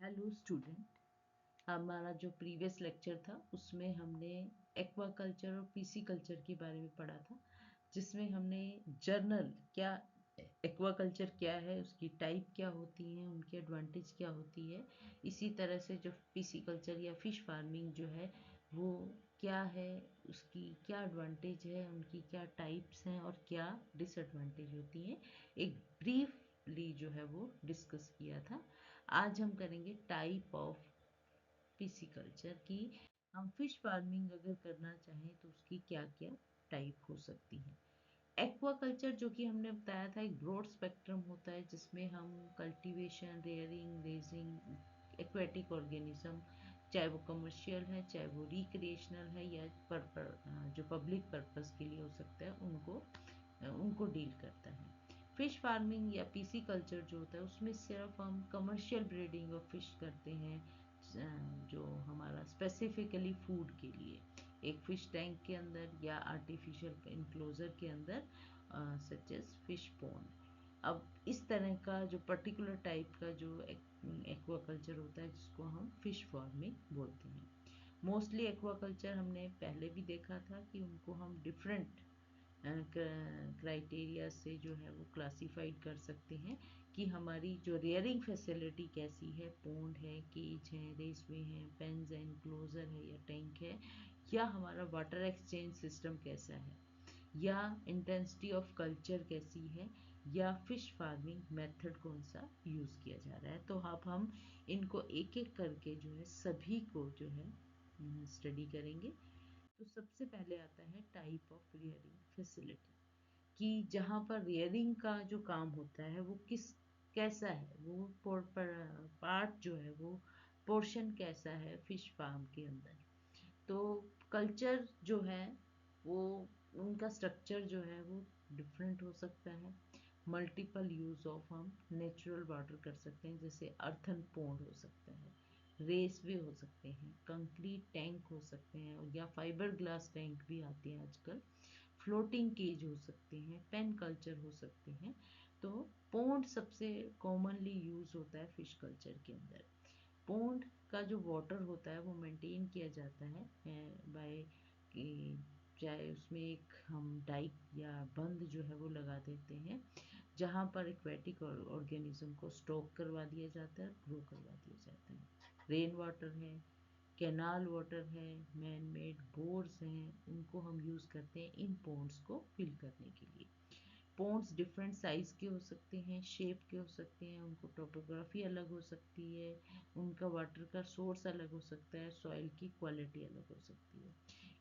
Hello student. हमारा जो previous lecture था उसमें हमने एक्वा कल्चर और पीसी कल्चर के बारे में पढ़ा था, जिसमें हमने जर्नल क्या एक्वा कल्चर क्या है, उसकी टाइप क्या होती हैं, उनकी एडवांटेज क्या होती है। इसी तरह से जो पीसी कल्चर या फिश फार्मिंग जो है वो क्या है, उसकी क्या एडवांटेज है, उनकी क्या टाइप्स हैं और क्या डिसएडवांटेज होती हैं, एक ब्रीफली जो है वो डिस्कस किया था। आज हम करेंगे टाइप ऑफ पिसिकल्चर की। हम फिश फार्मिंग अगर करना चाहें तो उसकी क्या क्या टाइप हो सकती है। एक्वाकल्चर जो कि हमने बताया था एक ब्रॉड स्पेक्ट्रम होता है, जिसमें हम cultivation, rearing, raising aquatic organism, चाहे वो कमर्शियल है चाहे वो रिक्रिएशनल है या जो पब्लिक पर्पस के लिए हो सकता है, उनको डील करता है। फिश फार्मिंग या पीसी कल्चर जो होता है उसमें सिर्फ हम कमर्शियल ब्रीडिंग ऑफ फिश करते हैं, जो हमारा स्पेसिफिकली फूड के लिए एक फिश टैंक के अंदर या आर्टिफिशियल इनक्लोजर के अंदर, सच एज फिश पॉन्ड। अब इस तरह का जो पर्टिकुलर टाइप का जो एक्वाकल्चर होता है जिसको हम फिश फार्मिंग बोलते हैं। मोस्टली एक्वाकल्चर हमने पहले भी देखा था कि उनको हम डिफरेंट क्राइटेरिया से जो है वो क्लासिफाइड कर सकते हैं कि हमारी जो रेयरिंग फैसिलिटी कैसी है, पोंड है, केज है, रेसवे है, पेन्स है, इनक्लोजर है या टैंक है, या हमारा वाटर एक्सचेंज सिस्टम कैसा है, या इंटेंसिटी ऑफ कल्चर कैसी है, या फिश फार्मिंग मेथड कौन सा यूज़ किया जा रहा है। तो अब हम इनको एक एक करके जो है सभी को जो है स्टडी करेंगे। तो सबसे पहले आता है टाइप ऑफ रियरिंग फैसिलिटी, कि जहाँ पर रियरिंग का जो काम होता है वो कैसा है, वो पार्ट जो है वो पोर्शन कैसा है फिश फार्म के अंदर। तो कल्चर जो है वो उनका स्ट्रक्चर जो है वो डिफरेंट हो सकता है। मल्टीपल यूज ऑफ हम नेचुरल वाटर कर सकते हैं, जैसे अर्थन पोंड हो सकता है, रेसवे हो सकते हैं, कंक्रीट टैंक हो सकते हैं या फाइबर ग्लास टैंक भी आते हैं आजकल, फ्लोटिंग केज हो सकते हैं, पेन कल्चर हो सकते हैं। तो पोंड सबसे कॉमनली यूज होता है फिश कल्चर के अंदर। पोंड का जो वाटर होता है वो मेंटेन किया जाता है बाय कि चाहे उसमें एक हम डाइक या बंद जो है वो लगा देते हैं, जहाँ पर एक्वेटिक ऑर्गेनिज्म को स्टॉक करवा दिया जाता है, ग्रो करवा दिया जाता है। रेन वाटर है, कैनाल वाटर है, मैन मेड बोर्स हैं, उनको हम यूज़ करते हैं इन पोन्ड्स को फिल करने के लिए। पोन्ड्स डिफरेंट साइज के हो सकते हैं, शेप के हो सकते हैं, उनको टोपोग्राफी अलग हो सकती है, उनका वाटर का सोर्स अलग हो सकता है, सॉइल की क्वालिटी अलग हो सकती है।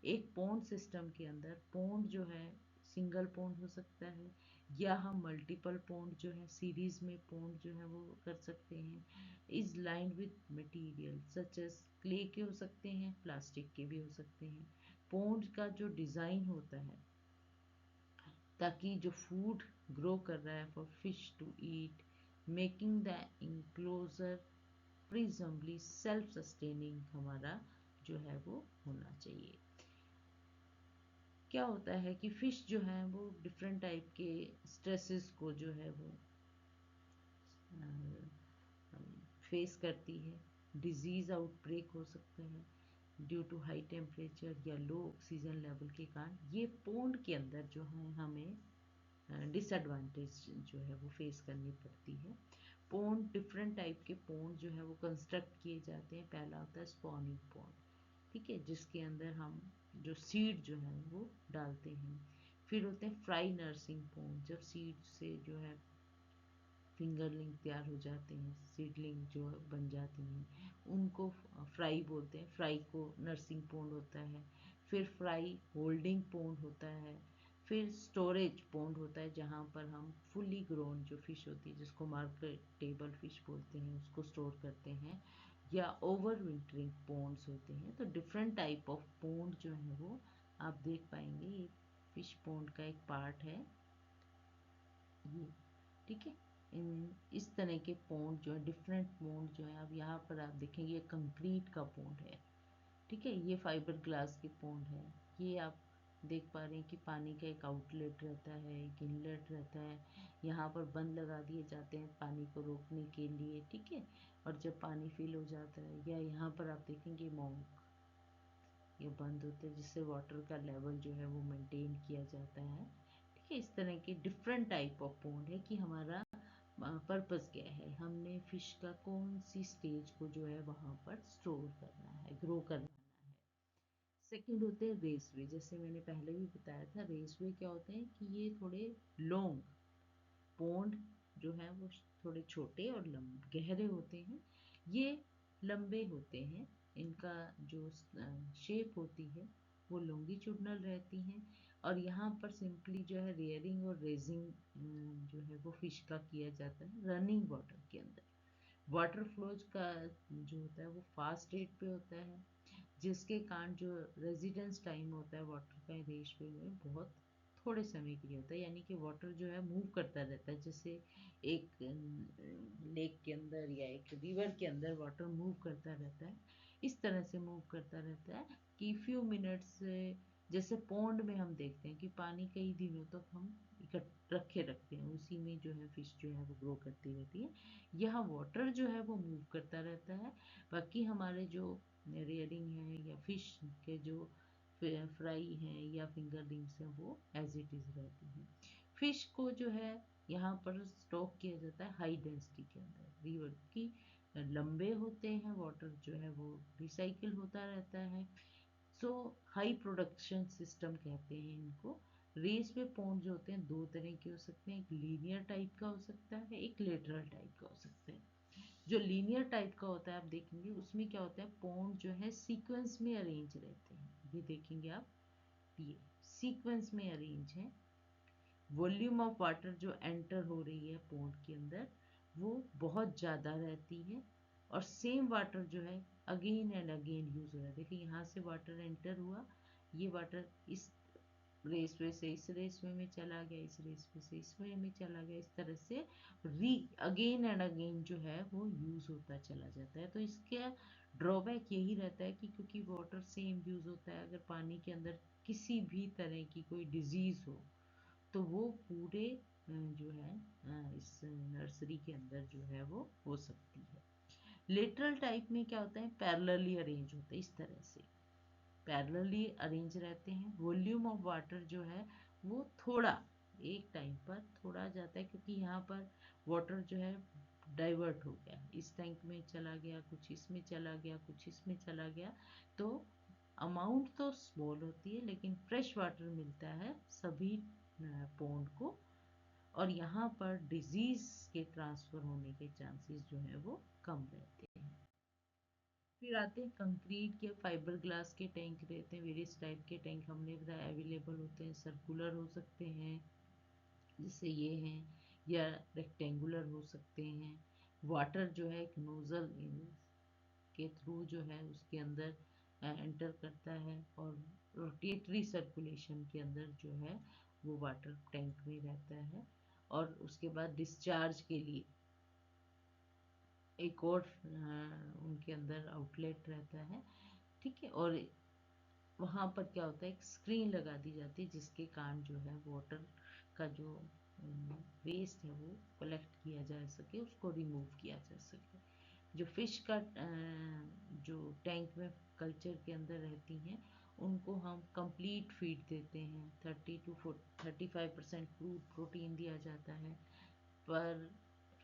एक पोन्ड सिस्टम के अंदर पोन्ड जो है सिंगल पोन्ड हो सकता है, या हम मल्टीपल पोन्ड जो है सीरीज में पोन्ड जो है वो कर सकते हैं। Is lined with material such as clay के हो सकते हैं, प्लास्टिक के भी हो सकते हैं। पोन्ड का जो डिज़ाइन होता है ताकि जो फूड ग्रो कर रहा है for fish to eat, making the enclosure presumably self sustaining हमारा जो है वो होना चाहिए। क्या होता है कि फिश जो है वो डिफरेंट टाइप के स्ट्रेसेस को जो है वो फेस करती है। डिजीज आउटब्रेक हो सकता है ड्यू टू हाई टेम्परेचर या लो ऑक्सीजन लेवल के कारण। ये पोंड के अंदर जो है हमें डिसएडवांटेज जो है वो फेस करनी पड़ती है। पोंड डिफरेंट टाइप के पोंड जो है वो कंस्ट्रक्ट किए जाते हैं। पहला होता है स्पॉनिंग पोंड, ठीक है, जिसके अंदर हम जो सीड जो है वो डालते हैं। फिर होते हैं फ्राई नर्सिंग पोंड, जब सीड से जो है फिंगरलिंग तैयार हो जाते हैं, सीडलिंग जो बन जाती हैं, उनको फ्राई बोलते हैं। फ्राई को नर्सिंग पोंड होता है। फिर फ्राई होल्डिंग पोंड होता है। फिर स्टोरेज पोंड होता है, जहाँ पर हम फुली ग्रोन जो फिश होती है जिसको मार्केटेबल फिश बोलते हैं उसको स्टोर करते हैं। या ओवर विंटरिंग पोंड्स होते हैं। तो डिफरेंट टाइप ऑफ पोंड जो है वो आप देख पाएंगे, ये फिश पोंड का एक पार्ट है ये, ठीक है। इस तरह के पोंड जो है डिफरेंट पोंड जो है, अब यहाँ पर आप देखेंगे ये कंक्रीट का पोंड है, ठीक है, ये फाइबर ग्लास के पोंड है। ये आप देख पा रहे हैं कि पानी का एक आउटलेट रहता है, एक इनलेट रहता है, यहाँ पर बंद लगा दिए जाते हैं पानी को रोकने के लिए, ठीक है। और जब पानी फिल हो जाता है, या यहाँ पर आप देखेंगे मॉन्क ये बंद होते हैं, जिससे वाटर का लेवल जो है वो मेंटेन किया जाता है। ठीक है, इस तरह के डिफरेंट टाइप ऑफ पॉन्ड है कि हमारा पर्पस क्या है, हमने फिश का कौन सी स्टेज को जो है वहाँ पर स्टोर करना है, ग्रो करवाना है। सेकंड होते हैं रेसवे, जैसे मैंने पहले भी बताया था, रेसवे क्या होते हैं कि ये थोड़े लॉन्ग पॉन्ड जो है वो थोड़े छोटे और गहरे होते हैं, ये लंबे होते हैं, इनका जो शेप होती है वो लॉन्गिट्यूडनल रहती हैं। और यहाँ पर सिंपली जो है रेयरिंग और रेजिंग जो है वो फिश का किया जाता है रनिंग वाटर के अंदर। वाटर फ्लोज का जो होता है वो फास्ट रेट पे होता है, जिसके कारण जो रेजिडेंस टाइम होता है वाटर का रेशवे में बहुत थोड़े समय के लिए होता है, यानी कि वाटर जो है मूव करता रहता है, जैसे एक लेक के अंदर या एक रिवर के अंदर वाटर मूव करता रहता है, इस तरह से मूव करता रहता है कि फ्यू मिनट्स, जैसे पौंड में हम देखते हैं कि पानी कई दिनों तक हम रखे रखते हैं, उसी में जो है फिश जो है वो ग्रो करती रहती है। यहाँ वाटर जो है वो मूव करता रहता है, बाकी हमारे जो रेयरिंग है या फिश के जो फ्राई हैं या फिंगरलिंग्स हैं वो एज इट इज़ रहती हैं। फिश को जो है यहाँ पर स्टॉक किया जाता है हाई डेंसिटी के अंदर, रिवर की लंबे होते हैं, वाटर जो है वो रिसाइकिल होता रहता है। सो हाई प्रोडक्शन सिस्टम कहते हैं इनको। रेस पे पॉन्ड जो होते हैं दो तरह के हो सकते हैं, एक लीनियर टाइप का हो सकता है, एक लेटरल टाइप का हो सकता है। जो लीनियर टाइप का होता है आप देखेंगे उसमें क्या होता है, पॉन्ड जो है सीक्वेंस में अरेंज रहते हैं, ये देखेंगे आप, ये सीक्वेंस में अरेंज है। वॉल्यूम ऑफ वाटर जो एंटर हो रही है पॉन्ड के अंदर वो बहुत ज़्यादा रहती है, और सेम वाटर जो है अगेन एंड अगेन यूज हो रहा है। देखिए यहाँ से वाटर एंटर हुआ, ये वाटर इस रेसवे से इस रेसवे में चला गया, इस रेसवे से इस वे में चला गया, इस तरह से री अगेन एंड अगेन जो है वो यूज होता चला जाता है। तो इसका ड्रॉबैक यही रहता है कि क्योंकि वाटर सेम यूज होता है, अगर पानी के अंदर किसी भी तरह की कोई डिजीज हो तो वो पूरे जो है इस नर्सरी के अंदर जो है वो हो सकती है। लेटरल टाइप में क्या होता है, पैरेलली अरेंज होता है, इस तरह से पैरेलली अरेंज रहते हैं। वॉल्यूम ऑफ वाटर जो है वो थोड़ा एक टाइम पर थोड़ा जाता है, क्योंकि यहाँ पर वाटर जो है डाइवर्ट हो गया, इस टैंक में चला गया, कुछ इसमें चला गया, कुछ इसमें चला गया, तो अमाउंट तो स्मॉल होती है लेकिन फ्रेश वाटर मिलता है सभी पौंड को, और यहाँ पर डिजीज के ट्रांसफर होने के चांसेस जो है वो कम रहते हैं। फिर आते हैं कंक्रीट के, फाइबर ग्लास के टैंक रहते हैं, वेरियस टाइप के टैंक हमने बताया अवेलेबल होते हैं, सर्कुलर हो सकते हैं जैसे ये हैं, या रेक्टेंगुलर हो सकते हैं। वाटर जो है एक नोजल के थ्रू जो है उसके अंदर एंटर करता है, और रोटेटरी सर्कुलेशन के अंदर जो है वो वाटर टैंक में रहता है, और उसके बाद डिस्चार्ज के लिए एक और उनके अंदर आउटलेट रहता है। ठीक है, और वहाँ पर क्या होता है, एक स्क्रीन लगा दी जाती है जिसके कारण जो है वाटर का जो वेस्ट है वो कलेक्ट किया जा सके, उसको रिमूव किया जा सके। जो फिश का जो टैंक में कल्चर के अंदर रहती हैं उनको हम कंप्लीट फीड देते हैं, 30 to 35% क्रूड प्रोटीन दिया जाता है पर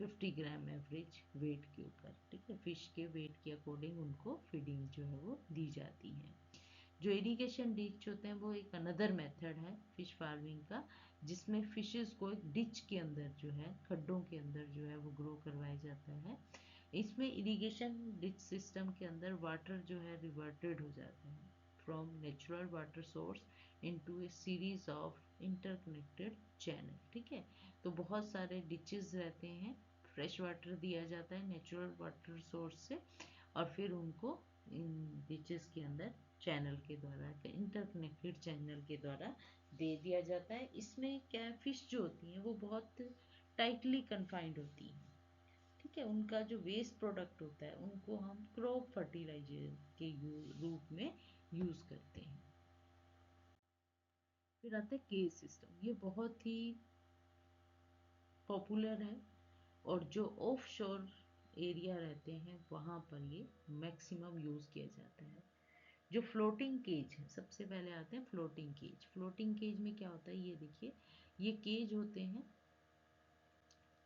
50 ग्राम एवरेज वेट के ऊपर। ठीक है, फिश के वेट के अकॉर्डिंग उनको फीडिंग जो है वो दी जाती है। जो इरिगेशन डिच होते हैं वो एक अनदर मेथड है फिश फार्मिंग का, जिसमें फिशेस को एक डिच के अंदर जो है खड्डों के अंदर जो है वो ग्रो करवाया जाता है। इसमें इरिगेशन डिच सिस्टम के अंदर वाटर जो है रिवर्टेड हो जाता है from natural water source into A series of interconnected channel. ठीक है, तो बहुत सारे डिचेस रहते हैं, फ्रेश वाटर दिया जाता है नेचुरल वाटर सोर्स से, और फिर उनको इन डिचेस के अंदर चैनल के द्वारा, इंटरकनेक्टेड चैनल के द्वारा दे दिया जाता है। इसमें क्या फिश जो होती हैं वो बहुत टाइटली कन्फाइंड होती हैं। ठीक है, उनका जो वेस्ट प्रोडक्ट होता है उनको हम क्रॉप फर्टिलाइजर के रूप में यूज करते हैं। फिर आता है केज सिस्टम, ये बहुत ही पॉपुलर है, और जो ऑफ शोर एरिया रहते हैं वहाँ पर ये मैक्सिमम यूज़ किया जाता है। जो फ्लोटिंग केज है, सबसे पहले आते हैं फ्लोटिंग केज। फ्लोटिंग केज में क्या होता है, ये देखिए, ये केज होते हैं,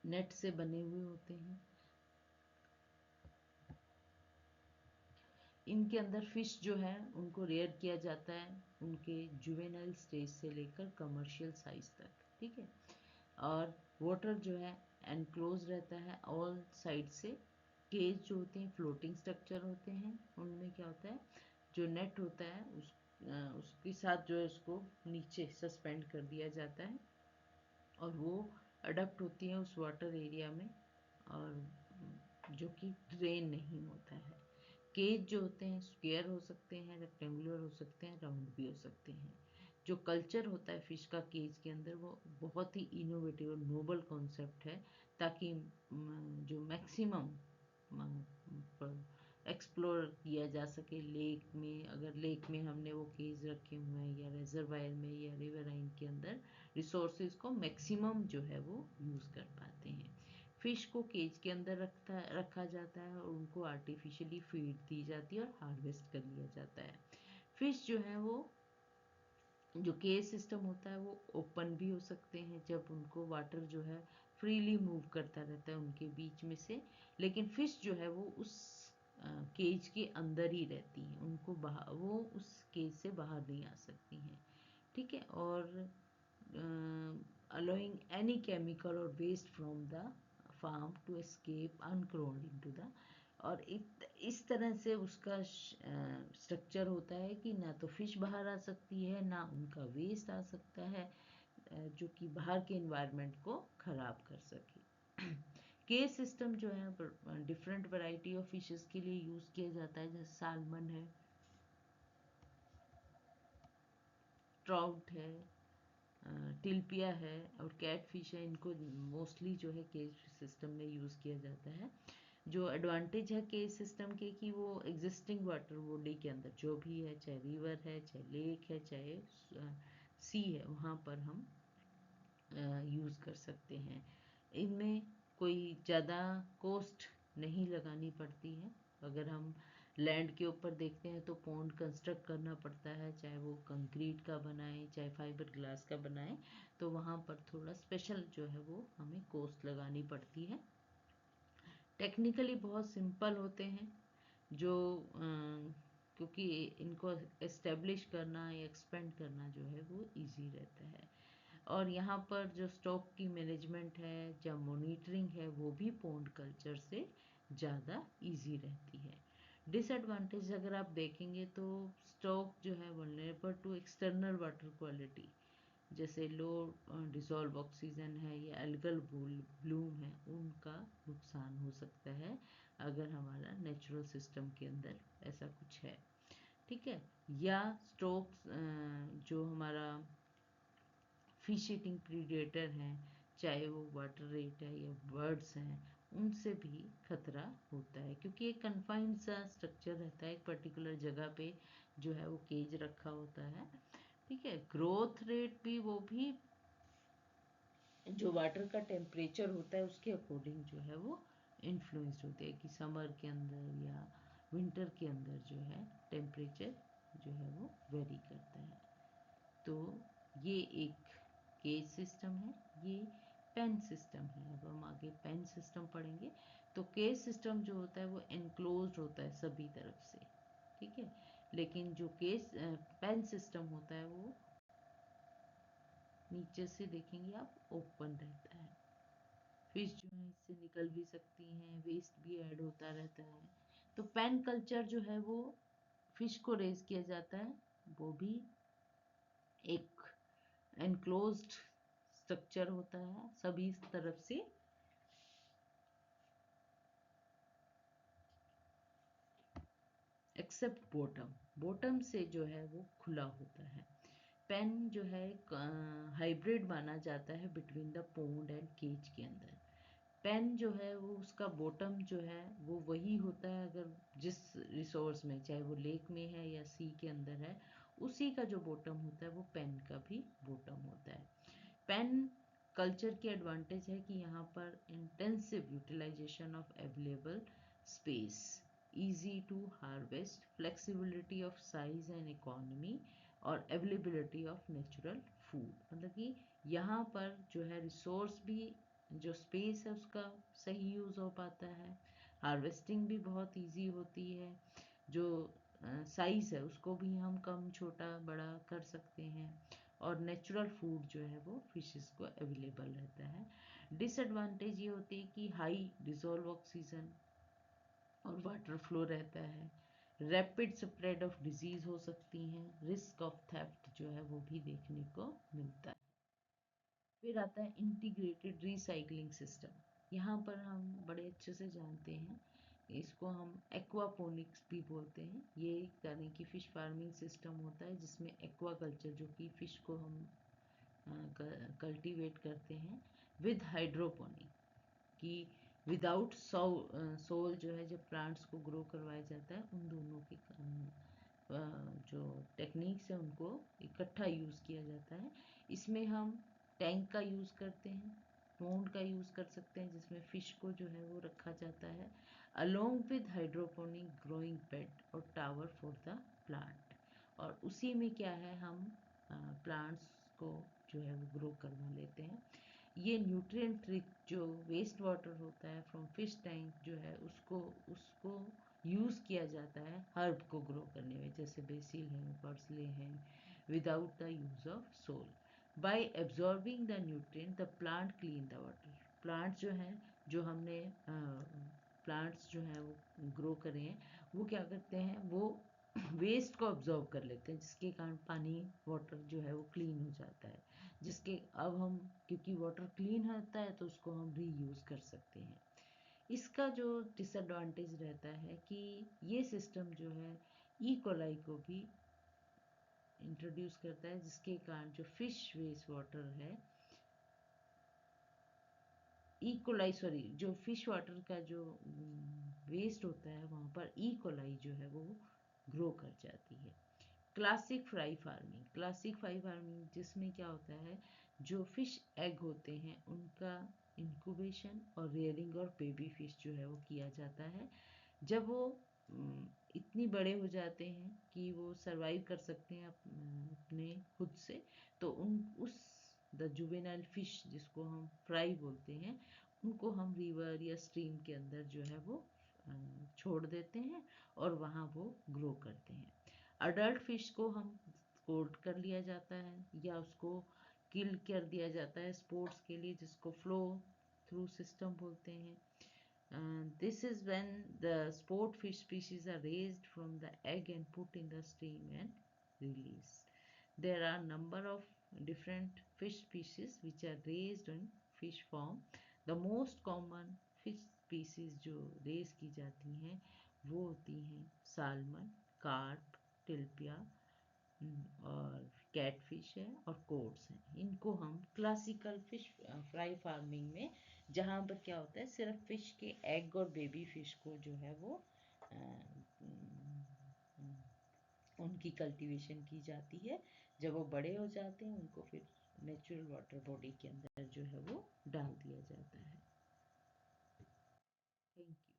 नेट से बने हुए होते हैं। इनके अंदर फिश जो है उनको रेयर किया जाता है उनके जुवेनाइल स्टेज से लेकर कमर्शियल साइज तक, ठीक है। और वाटर जो है एनक्लोज रहता है ऑल साइड से। केज जो होते हैं फ्लोटिंग स्ट्रक्चर होते हैं, उनमें क्या होता है, जो नेट होता है उसके साथ जो है उसको नीचे सस्पेंड कर दिया जाता है और वो अडप्ट होती है उस वाटर एरिया में, और जो कि ड्रेन नहीं होता है। केज जो होते हैं स्क्वायर हो सकते हैं, रेक्टेंगुलर हो सकते हैं, राउंड भी हो सकते हैं। जो कल्चर होता है फिश का केज के अंदर वो बहुत ही इनोवेटिव और नोबल कॉन्सेप्ट है, ताकि जो मैक्सिमम एक्सप्लोर किया जा सके लेक में। अगर लेक में हमने वो केज रखे हुए हैं या रिजर्वायर में या रिवराइन के अंदर, रिसोर्सेज को मैक्सिमम जो है वो यूज़ कर पाते हैं। फिश को केज के अंदर रखा जाता है और उनको आर्टिफिशियली फीड दी जाती है और हार्वेस्ट कर लिया जाता है। फिश जो है वो, जो केज सिस्टम होता है वो ओपन भी हो सकते हैं जब उनको वाटर जो है फ्रीली मूव करता रहता है उनके बीच में से, लेकिन फिश जो है वो उस केज के अंदर ही रहती हैं, उनको बाहर, वो उस केज से बाहर नहीं आ सकती हैं, ठीक है। और allowing any chemical or waste from the farm to escape uncrawled into the, और इस तरह से उसका स्ट्रक्चर होता है कि ना तो फिश बाहर आ सकती है ना उनका वेस्ट आ सकता है जो कि बाहर के इन्वायरमेंट को खराब कर सके। केज सिस्टम जो है डिफरेंट वैरायटी ऑफ फिशेस के लिए यूज़ किया जाता है, जैसे सालमन है, ट्राउट है, टिल्पिया है और कैट फिश है। इनको मोस्टली जो है केज सिस्टम में यूज़ किया जाता है। जो एडवांटेज है केज सिस्टम के कि वो एग्जिस्टिंग वाटर बॉडी के अंदर जो भी है, चाहे रिवर है, चाहे लेक है, चाहे सी है, वहाँ पर हम यूज़ कर सकते हैं। इनमें कोई ज़्यादा कॉस्ट नहीं लगानी पड़ती है। अगर हम लैंड के ऊपर देखते हैं तो पॉन्ड कंस्ट्रक्ट करना पड़ता है, चाहे वो कंक्रीट का बनाए चाहे फाइबर ग्लास का बनाए, तो वहाँ पर थोड़ा स्पेशल जो है वो हमें कॉस्ट लगानी पड़ती है। टेक्निकली बहुत सिंपल होते हैं, जो क्योंकि इनको एस्टेब्लिश करना या एक्सपेंड करना जो है वो इजी रहता है। और यहाँ पर जो स्टॉक की मैनेजमेंट है या मॉनिटरिंग है वो भी पॉन्ड कल्चर से ज़्यादा इजी रहती है। डिसएडवांटेज अगर आप देखेंगे तो स्टॉक जो है vulnerable to external water quality, जैसे लो डिसॉल्व ऑक्सीजन है या एल्गल ब्लूम है, उनका नुकसान हो सकता है अगर हमारा नेचुरल सिस्टम के अंदर ऐसा कुछ है, ठीक है। या स्टॉक्स जो हमारा फिश ईटिंग प्रीडेटर हैं, चाहे वो वाटर रेट है या बर्ड्स हैं, उनसे भी खतरा होता है, क्योंकि एक कन्फाइंड सा स्ट्रक्चर रहता है, एक पर्टिकुलर जगह पे जो है वो केज रखा होता है, ठीक है। ग्रोथ रेट भी, वो भी जो वाटर का टेम्परेचर होता है उसके अकॉर्डिंग जो है वो इन्फ्लुएंस्ड होते हैं, कि समर के अंदर या विंटर के अंदर जो है टेम्परेचर जो है वो वेरी करता है। तो ये एक केज सिस्टम है, ये पेन सिस्टम है। अब हम आगे पेन सिस्टम पढ़ेंगे। तो केज सिस्टम जो होता है वो एनक्लोज्ड होता है सभी तरफ से, ठीक है, लेकिन जो केज पेन सिस्टम होता है वो नीचे से देखेंगे आप ओपन रहता है। फिश जो है इससे निकल भी सकती हैं, वेस्ट भी ऐड होता रहता है। तो पेन कल्चर जो है वो फिश को रेज किया जाता है, वो भी एक एनक्लोज्ड स्ट्रक्चर होता है सभी तरफ से, एक्सेप्ट बॉटम। बॉटम से जो है वो खुला होता है। पेन जो है हाइब्रिड माना जाता है between the pond and cage के अंदर। पेन जो है वो उसका बॉटम जो है वो वही होता है, अगर जिस रिसोर्स में, चाहे वो लेक में है या सी के अंदर है, उसी का जो बॉटम होता है वो पेन का भी बॉटम होता है। पेन कल्चर की एडवांटेज है कि यहाँ पर intensive utilization of available space, easy to harvest, flexibility of size and economy, और अवेलेबिलिटी ऑफ नेचुरल फूड। मतलब कि यहाँ पर जो है रिसोर्स भी, जो स्पेस है उसका सही यूज़ हो पाता है, हार्वेस्टिंग भी बहुत इजी होती है, जो साइज़ है उसको भी हम कम छोटा बड़ा कर सकते हैं, और नेचुरल फूड जो है वो फिशेस को अवेलेबल रहता है। डिसएडवांटेज ये होती है कि हाई डिजोल्व ऑक्सीजन और वाटर फ्लो रहता है, रैपिड स्प्रेड ऑफ डिजीज हो सकती हैं, रिस्क ऑफ थेफ्ट जो है वो भी देखने को मिलता है। फिर आता है इंटीग्रेटेड रिसाइकलिंग सिस्टम। यहाँ पर हम बड़े अच्छे से जानते हैं, इसको हम एक्वापोनिक्स भी बोलते हैं। ये एक तरह की फिश फार्मिंग सिस्टम होता है जिसमें एक्वाकल्चर, जो कि फिश को हम कल्टीवेट करते हैं, विद हाइड्रोपोनिक, कि विदाउट सोल जो है जब प्लांट्स को ग्रो करवाया जाता है, उन दोनों की जो टेक्निक्स है उनको इकट्ठा यूज़ किया जाता है। इसमें हम टैंक का यूज़ करते हैं, पोंड का यूज़ कर सकते हैं जिसमें फ़िश को जो है वो रखा जाता है, along with hydroponic growing bed और टावर फॉर द प्लांट। और उसी में क्या है, हम प्लांट्स को जो है वो ग्रो करवा लेते हैं। ये न्यूट्रिएंट रिच जो वेस्ट वाटर होता है फ्रॉम फिश टैंक जो है उसको उसको यूज़ किया जाता है हर्ब को ग्रो करने में, जैसे बेसिल है, पर्सले हैं, without the use of soil. By absorbing the nutrient the plant clean the water. Plants जो हैं, जो हमने प्लांट्स जो हैं वो ग्रो करे हैं, वो क्या करते हैं, वो वेस्ट को ऑब्जॉर्व कर लेते हैं, जिसके कारण पानी, वाटर जो है वो क्लीन हो जाता है, जिसके अब हम, क्योंकि वाटर क्लीन होता है तो उसको हम रीयूज़ कर सकते हैं। इसका जो डिसएडवांटेज रहता है कि ये सिस्टम जो है ई कोलाई को भी इंट्रोड्यूस करता है, जिसके कारण जो फिश वेस्ट वाटर है, इकोलाई, सॉरी, जो फिश वाटर का जो वेस्ट होता है वहाँ पर इकोलाई जो है वो ग्रो कर जाती है। Classic fry farming, classic fry farming जिसमें क्या होता है, जो फिश एग होते हैं उनका इंक्यूबेशन और रेयरिंग और बेबी फिश जो है वो किया जाता है। जब वो इतनी बड़े हो जाते हैं कि वो सरवाइव कर सकते हैं अपने खुद से, तो उन उस द जुवेनाइल फिश जिसको हम फ्राई बोलते हैं, उनको हम रिवर या स्ट्रीम के अंदर जो है वो छोड़ देते हैं और वहाँ वो ग्रो करते हैं। अडल्ट फिश को हम कोट कर लिया जाता है या उसको किल कर दिया जाता है स्पोर्ट्स के लिए, जिसको फ्लो थ्रू सिस्टम बोलते हैं। This is when the sport fish species are raised from the egg and put in the stream and released. There are number of different fish species which are raised in fish farm. The most common fish species जो raise की जाती हैं वो होती हैं salmon, carp, टिल्पिया और catfish है और कोड्स हैं। इनको हम क्लासिकल फिश फ्राई फार्मिंग में, जहाँ पर क्या होता है, सिर्फ फिश के एग और बेबी फिश को जो है वो अ, उनकी कल्टीवेशन की जाती है। जब वो बड़े हो जाते हैं उनको फिर नेचुरल वाटर बॉडी के अंदर जो है वो डाल दिया जाता है। Thank you.